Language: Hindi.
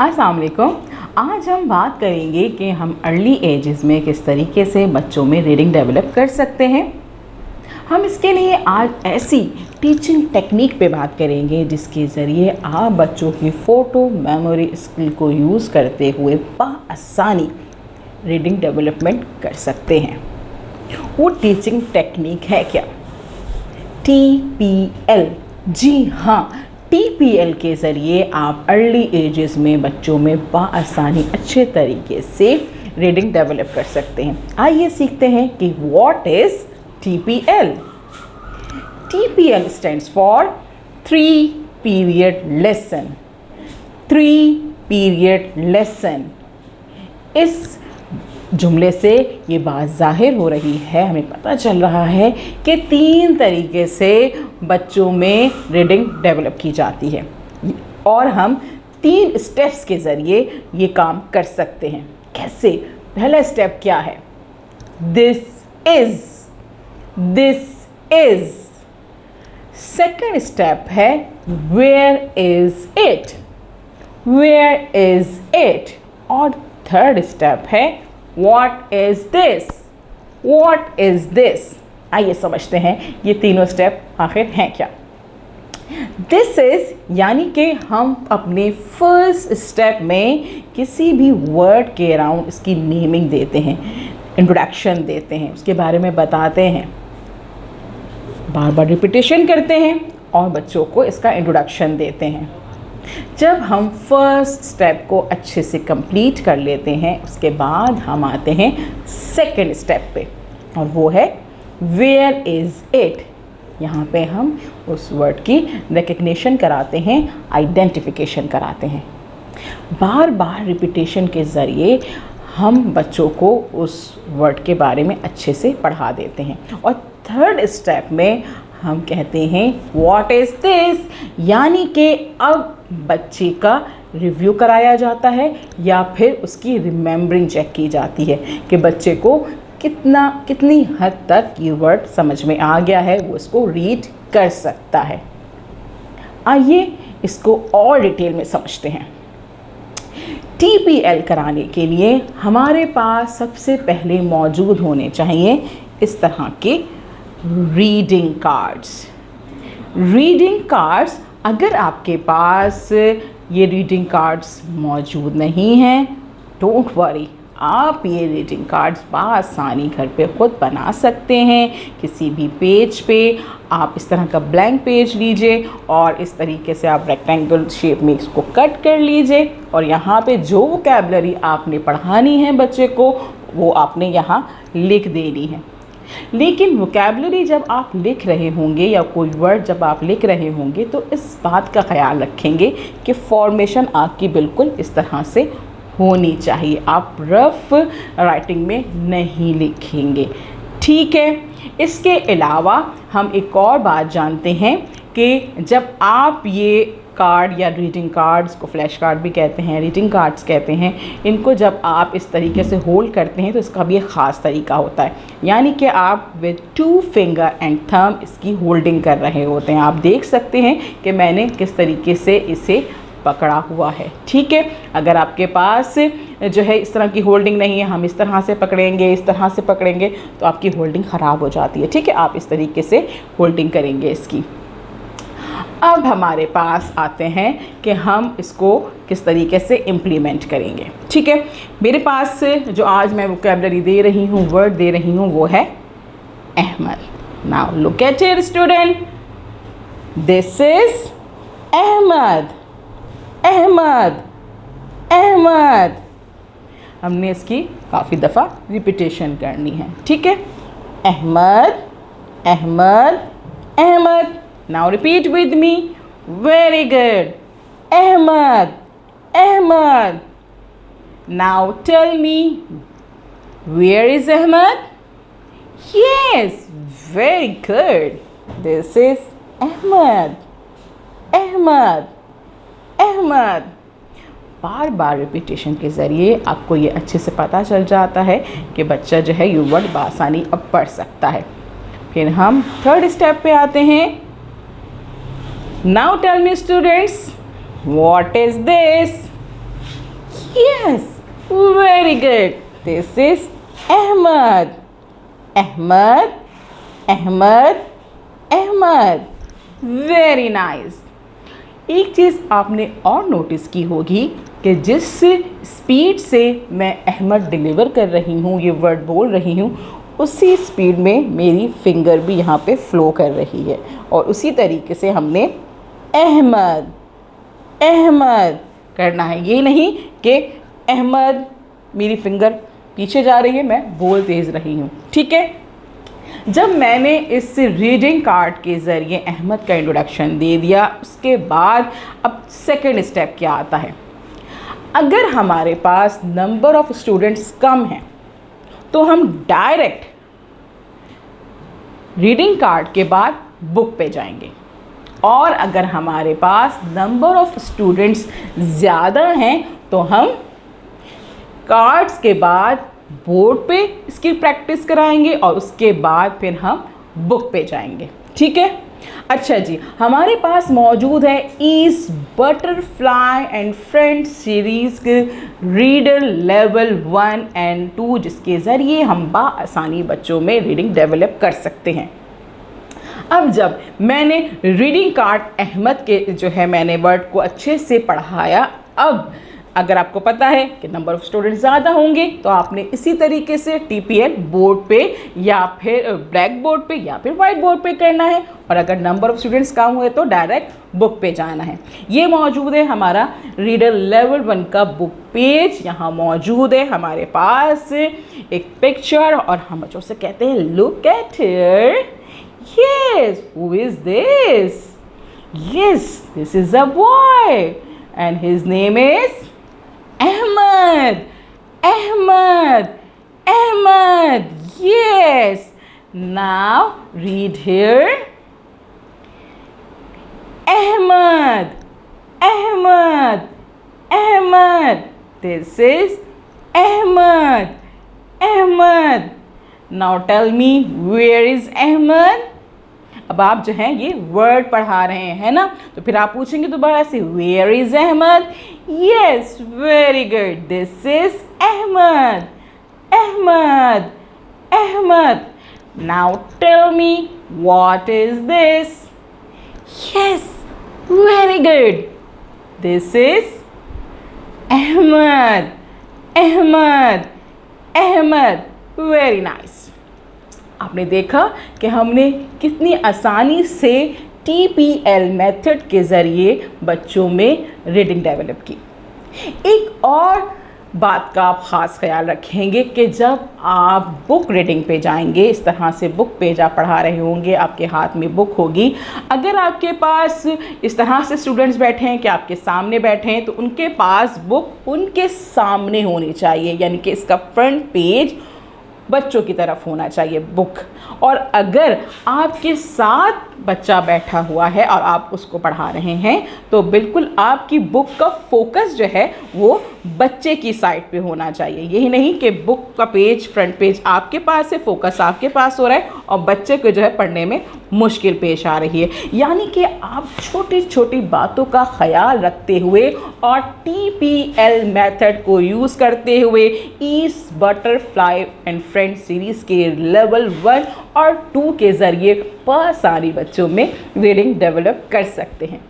अस्सलाम वालेकुम। आज हम बात करेंगे कि हम अर्ली एजेस में किस तरीके से बच्चों में रीडिंग डेवलप कर सकते हैं। हम इसके लिए आज ऐसी टीचिंग टेक्निक पे बात करेंगे जिसके ज़रिए आप बच्चों की फ़ोटो मेमोरी स्किल को यूज़ करते हुए बआसानी रीडिंग डेवलपमेंट कर सकते हैं। वो टीचिंग टेक्निक है क्या? TPL। जी हाँ, TPL के ज़रिए आप अर्ली एजेस में बच्चों में बआसानी अच्छे तरीके से रीडिंग डेवलप कर सकते हैं। आइए सीखते हैं कि what is TPL। TPL stands for 3 period lesson. 3 period lesson. इस जुमले से ये बात ज़ाहिर हो रही है, हमें पता चल रहा है कि 3 तरीके से बच्चों में रीडिंग डेवलप की जाती है और हम 3 स्टेप्स के ज़रिए ये काम कर सकते हैं। कैसे? पहला स्टेप क्या है? This is. सेकंड स्टेप है वेयर इज़ इट। और थर्ड स्टेप है What is this? आइए समझते हैं ये तीनों स्टेप आखिर हैं क्या। दिस इज़ यानी कि हम अपने फर्स्ट स्टेप में किसी भी वर्ड के अराउंड इसकी नेमिंग देते हैं, इंट्रोडक्शन देते हैं, उसके बारे में बताते हैं, बार बार रिपीटेशन करते हैं और बच्चों को इसका इंट्रोडक्शन देते हैं। जब हम फर्स्ट स्टेप को अच्छे से कंप्लीट कर लेते हैं उसके बाद हम आते हैं सेकंड स्टेप पे और वो है वेयर इज़ इट। यहाँ पे हम उस वर्ड की रिकग्निशन कराते हैं, आइडेंटिफिकेशन कराते हैं। बार बार रिपीटेशन के ज़रिए हम बच्चों को उस वर्ड के बारे में अच्छे से पढ़ा देते हैं। और थर्ड स्टेप में हम कहते हैं व्हाट इज़ दिस, यानी कि अब बच्चे का रिव्यू कराया जाता है या फिर उसकी रिमेंबरिंग चेक की जाती है कि बच्चे को कितनी हद तक ये वर्ड समझ में आ गया है, वो इसको रीड कर सकता है। आइए इसको और डिटेल में समझते हैं। TPL कराने के लिए हमारे पास सबसे पहले मौजूद होने चाहिए इस तरह के रीडिंग कार्ड्स। अगर आपके पास ये रीडिंग कार्ड्स मौजूद नहीं हैं, डोंट वरी, आप ये रीडिंग कार्ड्स बआसानी घर पे खुद बना सकते हैं। किसी भी पेज पे आप इस तरह का ब्लैंक पेज लीजिए और इस तरीके से आप रेक्टेंगल शेप में इसको कट कर लीजिए और यहाँ पे जो वोकैबुलरी आपने पढ़ानी है बच्चे को वो आपने यहाँ लिख देनी है। लेकिन वोकैबुलरी जब आप लिख रहे होंगे या कोई वर्ड जब आप लिख रहे होंगे तो इस बात का ख्याल रखेंगे कि फॉर्मेशन आपकी बिल्कुल इस तरह से होनी चाहिए। आप रफ राइटिंग में नहीं लिखेंगे, ठीक है। इसके अलावा हम एक और बात जानते हैं कि जब आप ये कार्ड या रीडिंग कार्ड्स को फ्लैश कार्ड भी कहते हैं, रीडिंग कार्ड्स कहते हैं, इनको जब आप इस तरीके से होल्ड करते हैं तो इसका भी एक ख़ास तरीका होता है, यानी कि आप विद 2 फिंगर एंड थंब इसकी होल्डिंग कर रहे होते हैं। आप देख सकते हैं कि मैंने किस तरीके से इसे पकड़ा हुआ है, ठीक है। अगर आपके पास जो है इस तरह की होल्डिंग नहीं है, हम इस तरह से पकड़ेंगे, इस तरह से पकड़ेंगे तो आपकी होल्डिंग ख़राब हो जाती है, ठीक है। आप इस तरीके से होल्डिंग करेंगे इसकी। अब हमारे पास आते हैं कि हम इसको किस तरीके से इम्प्लीमेंट करेंगे, ठीक है। मेरे पास जो आज मैं वोकैबुलरी दे रही हूँ, वर्ड दे रही हूँ, वो है Ahmad. Now look at it student, this is Ahmad. हमने इसकी काफ़ी दफ़ा रिपीटेशन करनी है, ठीक है। Ahmad. Now repeat with me. Very good. Ahmad. Now tell me, where is Ahmad? Yes, very good. This is Ahmad. Bar bar repetition के ज़रिए आपको ये अच्छे से पता चल जाता है कि बच्चा जो है ये वर्ड बआसानी अब पढ़ सकता है। फिर हम थर्ड स्टेप पे आते हैं। Now tell me students, what is this? Yes, very good. This is Ahmad. Ahmad, Ahmad, Ahmad. Very nice. एक चीज़ आपने और नोटिस की होगी कि जिस स्पीड से मैं अहमद डिलीवर कर रही हूँ, ये वर्ड बोल रही हूँ, उसी स्पीड में मेरी फिंगर भी यहाँ पे फ्लो कर रही है। और उसी तरीके से हमने अहमद अहमद करना है। ये नहीं कि अहमद मेरी फिंगर पीछे जा रही है, मैं बोल तेज़ रही हूँ। ठीक है। जब मैंने इस रीडिंग कार्ड के ज़रिए अहमद का इंट्रोडक्शन दे दिया, उसके बाद अब सेकंड स्टेप क्या आता है। अगर हमारे पास नंबर ऑफ़ स्टूडेंट्स कम हैं तो हम डायरेक्ट रीडिंग कार्ड के बाद बुक पे जाएंगे, और अगर हमारे पास नंबर ऑफ़ स्टूडेंट्स ज़्यादा हैं तो हम कार्ड्स के बाद बोर्ड पे इसकी प्रैक्टिस कराएंगे और उसके बाद फिर हम बुक पे जाएंगे। ठीक है। अच्छा जी, हमारे पास मौजूद है इस बटरफ्लाई एंड फ्रेंड्स सीरीज़ के रीडर लेवल 1 एंड 2, जिसके ज़रिए हम बआसानी बच्चों में रीडिंग डेवलप कर सकते हैं। अब जब मैंने रीडिंग कार्ड अहमद के जो है मैंने वर्ड को अच्छे से पढ़ाया, अब अगर आपको पता है कि नंबर ऑफ़ स्टूडेंट ज़्यादा होंगे तो आपने इसी तरीके से TPL बोर्ड पे या फिर ब्लैक बोर्ड पे या फिर वाइट बोर्ड पे करना है, और अगर नंबर ऑफ़ स्टूडेंट्स कम हुए तो डायरेक्ट बुक पे जाना है। ये मौजूद है हमारा रीडर लेवल 1 का बुक पेज। यहाँ मौजूद है हमारे पास एक पिक्चर, और हम बच्चों से कहते हैं look at here. Yes, who is this? Yes, this is a boy and his name is Ahmad, Ahmad, Ahmad. Yes. Now read here. Ahmad, Ahmad, Ahmad. This is Ahmad, Ahmad. Now tell me, where is Ahmad? अब आप जो हैं ये वर्ड पढ़ा रहे हैं ना, तो फिर आप पूछेंगे दोबारा से, where is Ahmad? Yes, very good, this is Ahmad, Ahmad, Ahmad. Now tell me, what is this? Yes, very good, this is Ahmad, Ahmad, Ahmad. Very nice. आपने देखा कि हमने कितनी आसानी से TPL मेथड के ज़रिए बच्चों में रीडिंग डेवलप की। एक और बात का आप ख़ास ख्याल रखेंगे कि जब आप बुक रीडिंग पे जाएंगे, इस तरह से बुक पेज आप पढ़ा रहे होंगे, आपके हाथ में बुक होगी, अगर आपके पास इस तरह से स्टूडेंट्स बैठे हैं कि आपके सामने बैठे हैं, तो उनके पास बुक उनके सामने होनी चाहिए, यानी कि इसका फ्रंट पेज बच्चों की तरफ होना चाहिए बुक। और अगर आपके साथ बच्चा बैठा हुआ है और आप उसको पढ़ा रहे हैं, तो बिल्कुल आपकी बुक का फोकस जो है वो बच्चे की साइड पे होना चाहिए। यही नहीं कि बुक का पेज, फ्रंट पेज आपके पास है, फोकस आपके पास हो रहा है और बच्चे को जो है पढ़ने में मुश्किल पेश आ रही है। यानी कि आप छोटी छोटी बातों का ख्याल रखते हुए और TPL मेथड को यूज़ करते हुए इस बटरफ्लाई एंड फ्रेंड्स सीरीज़ के लेवल 1 और 2 के ज़रिए बआसानी बच्चों में रीडिंग डेवलप कर सकते हैं।